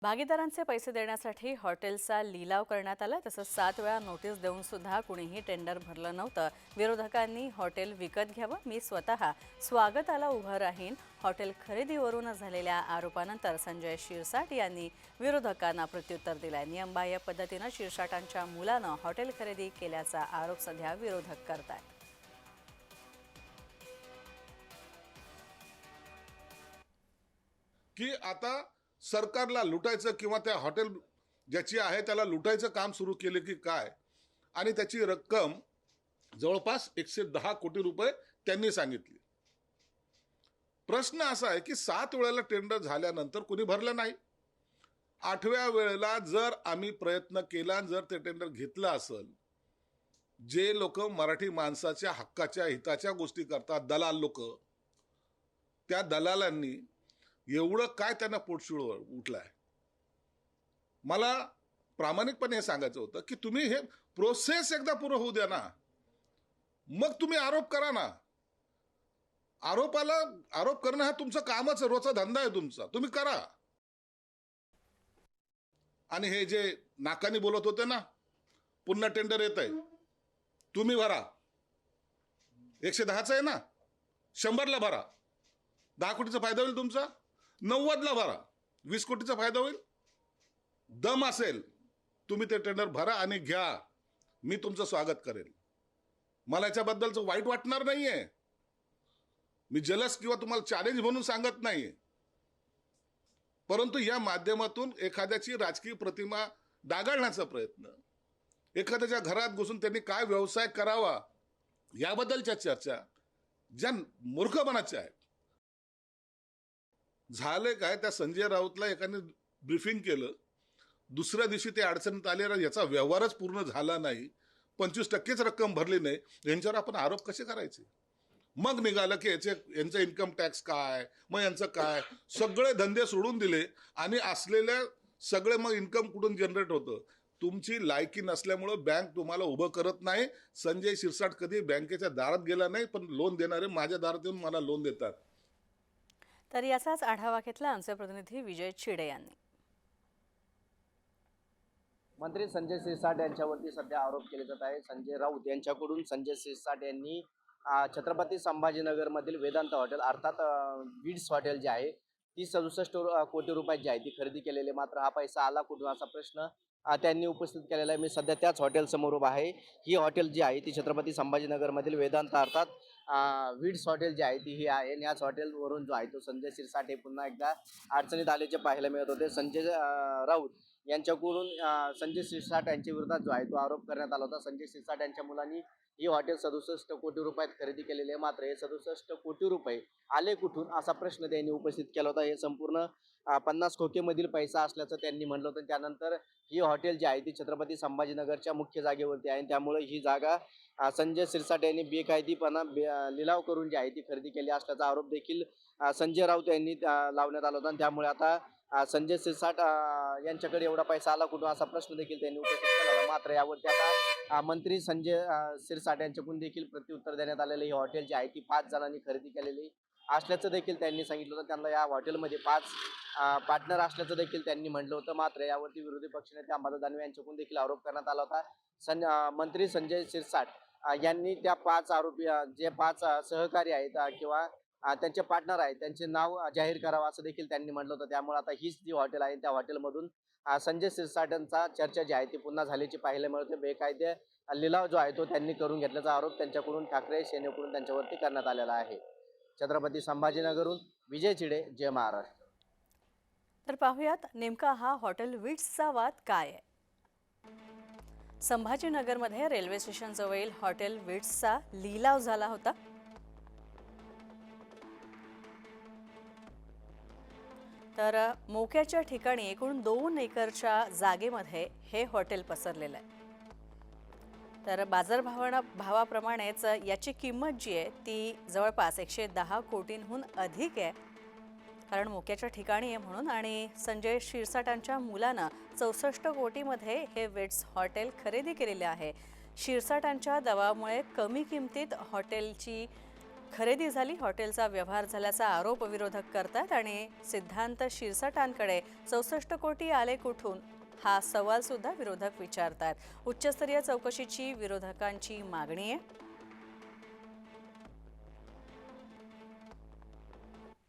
भागीदारांचे पैसे देण्यासाठी हॉटेलचा लिलाव करण्यात आला। तसंच 7 वेळा नोटीस देऊन सुद्धा कुणीही टेंडर भरलं नव्हतं। विरोधकांनी हॉटेल विकत घ्यावं, मी स्वतः स्वागताला उभं राहीन, हॉटेल खरेदीवरून झालेल्या आरोपानंतर संजय शिरसाट यांनी विरोधकांना प्रत्युत्तर दिलंय। नियमबाह्य पद्धतीनं शिरसाटांच्या मुलानं हॉटेल खरेदी केल्याचा आरोप सध्या विरोधक करतायत। की आता सरकारला लुटायचं किंवा त्या हॉटेल ज्याची आहे त्याला लुटायचं काम सुरू केले की काय, आणि त्याची रक्कम जवळपास 110 कोटी रुपये त्यांनी सांगितली। प्रश्न असा आहे की 7 वेळेला टेंडर झाल्यानंतर कोणी भरलं नाही। 8व्या वेळेला जर आम्ही प्रयत्न केला, जर ते टेंडर घेतलं असेल, जे लोक मराठी माणसाच्या हक्काच्या हिताच्या गोष्टी करतात, दलाल लोक, त्या दलालांनी एवढं काय त्यांना पोटशूळ उठलाय। मला प्रामाणिकपणे हे सांगायचं होतं की तुम्ही हे प्रोसेस एकदा पूर्ण होऊ द्या ना, मग तुम्ही आरोप करा ना। आरोप करणं हा तुमचं कामच आहे, रोजचा धंदा आहे तुमचा, तुम्ही करा। आणि हे जे नाकानी बोलत होते ना, पुन्हा टेंडर येत आहे, तुम्ही भरा, 110चं आहे ना, 100ला भरा, 10 कोटीचा फायदा होईल तुमचा, 90ला भरा, 20 कोटीचा फायदा होईल। दम असेल तुम्ही ते टेंडर भरा आणि घ्या, मी तुमचं स्वागत करेल। मला याच्याबद्दलचं वाईट वाटणार नाहीये, मी जलस किंवा तुम्हाला चॅलेंज म्हणून सांगत नाहीये, परंतु या माध्यमातून एखाद्याची राजकीय प्रतिमा डागाळण्याचा प्रयत्न, एखाद्याच्या घरात घुसून त्यांनी काय व्यवसाय करावा याबद्दलच्या चर्चा ज्या मूर्खपणाच्या आहेत। झाले काय, त्या संजय राऊतला एकाने ब्रीफिंग केलं, दुसऱ्या दिवशी ते अडचणीत आले, याचा व्यवहारच पूर्ण झाला नाही, 25%च रक्कम भरली नाही, यांच्यावर आपण आरोप कसे करायचे। मग निघालं की यांचं इन्कम टॅक्स काय, मग यांचं काय, सगळे धंदे सोडून दिले आणि असलेल्या सगळे मग इन्कम कुठून जनरेट होतं। तुमची लायकी नसल्यामुळे बँक तुम्हाला उभं करत नाही। संजय शिरसाट कधी बँकेच्या दारात गेला नाही, पण लोन देणारे माझ्या दारात येऊन मला लोन देतात। तर याचाच आढावा घेतला आमचे प्रतिनिधी विजय चिडे यांनी। मंत्री संजय शिरसाट यांच्यावरती सध्या आरोप केले जात आहे। संजय राऊत यांच्याकडून संजय शिरसाट यांनी छत्रपती संभाजीनगरमधील वेदांत हॉटेल अर्थात विड्स हॉटेल जे आहे ती 67 कोटी रुपयाची आहे, ती खरेदी केलेली। मात्र हा पैसा आला कुठून असा प्रश्न त्यांनी उपस्थित केलेला आहे। मी सध्या त्याच हॉटेल समोर उभा आहे। ही हॉटेल जी आहे ती छत्रपती संभाजीनगरमधील वेदांत अर्थात विड्स हॉटेल जी आहे ती ही आहे। आणि याच हॉटेलवरून जो आहे तो संजय शिरसाट हे पुन्हा एकदा अडचणीत आल्याचे पाहायला मिळत होते। संजय राऊत यांच्याकडून संजय शिरसाट यांच्या विरोधात जो आहे तो आरोप करण्यात आला होता। संजय शिरसाट यांच्या मुलांनी ही हॉटेल 67 कोटी रुपयात खरेदी केलेली आहे। मात्र हे 67 कोटी रुपये आले कुठून असा प्रश्न त्यांनी उपस्थित केला होता। हे संपूर्ण 50 खोकेमधील पैसा असल्याचं त्यांनी म्हटलं होतं। त्यानंतर ही हॉटेल जी आहे ती छत्रपती संभाजीनगरच्या मुख्य जागेवरती आहे, त्यामुळे ही जागा संजय शिरसाट यांनी बेकायदेपणा लिलाव करून जी आहे ती खरेदी केली असल्याचा आरोप देखील संजय राऊत यांनी लावण्यात आला होता। त्यामुळे आता संजय शिरसाट यांच्याकडे एवढा पैसा आला कुठून असा प्रश्न देखील त्यांनी उपस्थित केला होता। मात्र यावरती आता मंत्री संजय शिरसाट यांच्याकडून देखील प्रत्युत्तर देण्यात आलेलं। ही हॉटेल जी आहे ती 5 जणांनी खरेदी केलेली असल्याचं देखील त्यांनी सांगितलं होतं। त्यांना या हॉटेलमध्ये 5 पार्टनर असल्याचं देखील त्यांनी म्हटलं होतं। मात्र यावरती विरोधी पक्षनेते अंबादास दानवे यांच्याकडून देखील आरोप करण्यात आला होता। मंत्री संजय शिरसाट यांनी त्या 5 आरोपी जे 5 सहकारी आहेत किंवा त्यांचे पार्टनर आहेत त्यांचे नाव जाहीर करावं असं देखील त्यांनी म्हटलं होतं। त्यामुळे आता हीच जी हॉटेल आहे त्या हॉटेलमधून संजय शिरसाटांचा चर्चा जी आहे ती पुन्हा झाल्याची पाहायला मिळते। बेकायदे लिलाव जो आहे तो त्यांनी करून घेतल्याचा आरोप त्यांच्याकडून ठाकरे सेनेकडून त्यांच्यावरती करण्यात आलेला आहे। छत्रपती संभाजीनगरहून विजय चिडे, जय महाराष्ट्र। तर पाहूयात नेमका हा हॉटेल विड्सचा वाद काय आहे। संभाजीनगरमध्ये रेल्वे स्टेशन जवळील हॉटेल विड्सचा लिलाव झाला होता। तर मोक्याच्या ठिकाणी एकूण 2 एकरच्या जागेमध्ये हे हॉटेल पसरलेलं आहे। तर बाजारभावाप्रमाणेच याची किंमत जी आहे ती जवळपास 110 कोटींहून अधिक आहे, कारण मोक्याच्या ठिकाणी आहे म्हणून। आणि संजय शिरसाटांच्या मुलानं 64 कोटीमध्ये हे विड्स हॉटेल खरेदी केलेले आहे। शिरसाटांच्या दबावामुळे कमी किमतीत हॉटेलची खरेदी झाली, हॉटेलचा व्यवहार झाल्याचा आरोप विरोधक करतात आणि सिद्धांत शिरसाटांकडे 64 कोटी आले कुठून हा सवाल सुद्धा विरोधक विचारतात. उच्चस्तरीय चौकशीची विरोधकांची मागणी आहे.